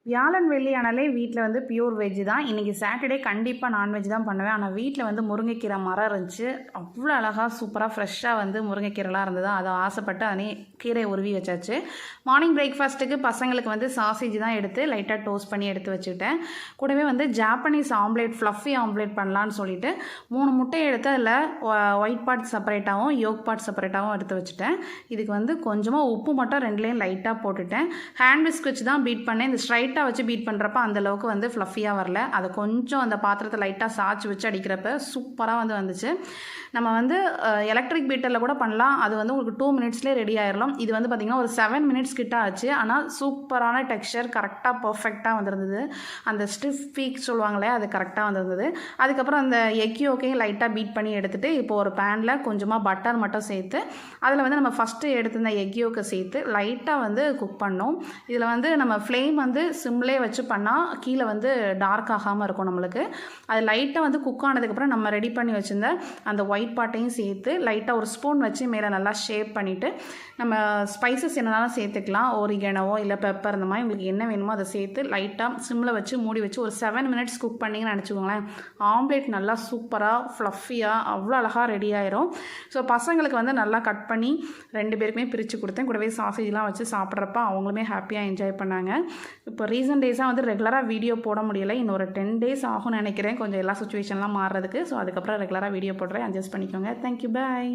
வியாழன் வெள்ளி ஆனாலே வீட்டில் வந்து பியூர் வெஜ்ஜு தான். இன்றைக்கி சாட்டர்டே கண்டிப்பாக நான்வெஜ் தான் பண்ணுவேன். ஆனால் வீட்டில் வந்து முருங்கைக்கீரை மரம் இருந்துச்சு. அவ்வளோ அழகாக சூப்பராக ஃப்ரெஷ்ஷாக வந்து முருங்கைக்கீரைலாம் இருந்தது. அதை ஆசைப்பட்டு அதனே கீரையை உருவி வச்சாச்சு. மார்னிங் பிரேக்ஃபாஸ்ட்டுக்கு பசங்களுக்கு வந்து சாசேஜ் தான் எடுத்து லைட்டாக டோஸ்ட் பண்ணி எடுத்து வச்சுக்கிட்டேன். கூடவே வந்து ஜாப்பனீஸ் ஆம்லேட், ஃப்ளஃபி ஆம்லேட் பண்ணலான்னு சொல்லிட்டு 3 முட்டையை எடுத்து அதில் ஒயிட் பார்ட் செப்பரேட்டாகவும் யோக் பார்ட் செப்பரேட்டாகவும் எடுத்து வச்சுட்டேன். இதுக்கு வந்து கொஞ்சமாக உப்பு மட்டும் 2லேயும் லைட்டாக போட்டுட்டேன். ஹேண்ட் விஸ்க் வச்சு தான் பீட் பண்ணேன். இந்த ஸ்ட்ரைட் வச்சு பீட் பண்ணுறப்ப அந்தளவுக்கு வந்து ஃப்ளஃபியாக வரல. அதை கொஞ்சம் அந்த பாத்திரத்தை லைட்டாக சாய்ச்சி வச்சு அடிக்கிறப்ப சூப்பராக வந்து வந்துச்சு. நம்ம வந்து எலக்ட்ரிக் பீட்டரில் கூட பண்ணலாம். அது வந்து உங்களுக்கு 2 மினிட்ஸ்லேயே ரெடி ஆயிடலாம். இது வந்து பார்த்திங்கன்னா ஒரு 7 மினிட்ஸ் கிட்ட ஆச்சு. ஆனால் சூப்பரான டெக்ஸ்சர், கரெக்டாக பர்ஃபெக்டாக வந்திருந்தது. அந்த ஸ்டிஃப் பீக் சொல்லுவாங்களே, அது கரெக்டாக வந்திருந்தது. அதுக்கப்புறம் அந்த எக் யோக்கையும் லைட்டாக பீட் பண்ணி எடுத்துகிட்டு இப்போ ஒரு பேனில் கொஞ்சமாக பட்டர் மட்டும் சேர்த்து அதில் வந்து நம்ம ஃபஸ்ட்டு எடுத்திருந்த எக் யோக்கை சேர்த்து லைட்டாக வந்து குக் பண்ணோம். இதில் வந்து நம்ம ஃப்ளேம் வந்து சிம்லேயே வச்சு பண்ணால் கீழே வந்து டார்க் ஆகாமல் இருக்கும் நம்மளுக்கு. அது லைட்டாக வந்து குக் ஆனதுக்கப்புறம் நம்ம ரெடி பண்ணி வச்சுருந்த அந்த ஒயிட் பாட்டையும் சேர்த்து லைட்டாக ஒரு ஸ்பூன் வச்சு மேலே நல்லா ஷேப் பண்ணிவிட்டு நம்ம ஸ்பைசஸ் என்னென்னாலும் சேர்த்துக்கலாம். ஓரிகனவோ இல்லை பெப்பர், இந்த மாதிரி உங்களுக்கு என்ன வேணுமோ அதை சேர்த்து லைட்டாக சிம்மில் வச்சு மூடி வச்சு ஒரு 7 மினிட்ஸ் குக் பண்ணிங்கன்னு நினச்சிக்கோங்களேன். ஆம்லேட் நல்லா சூப்பராக ஃப்ளஃபியாக அவ்வளோ அழகாக ரெடி ஆயிரும். ஸோ பசங்களுக்கு வந்து நல்லா கட் பண்ணி 2 பேருக்குமே பிரித்து கொடுத்தேன். கூடவே சாசேஜ்லாம் வச்சு சாப்பிட்றப்ப அவங்களுமே ஹாப்பியாக என்ஜாய் பண்ணாங்க. இப்போ ரீசன்ட் டேஸாக வந்து ரெகுலராக வீடியோ போட முடியலை. இன்னும் ஒரு 10 டேஸ் ஆகும்னு நினைக்கிறேன், கொஞ்சம் எல்லா சுச்சுவேஷன்லாம் மாறுறதுக்கு. ஸோ அதுக்கப்புறம் ரெகுலராக வீடியோ போடுறேன், அட்ஜஸ்ட் பண்ணிக்கோங்க. தேங்க்யூ, பாய்.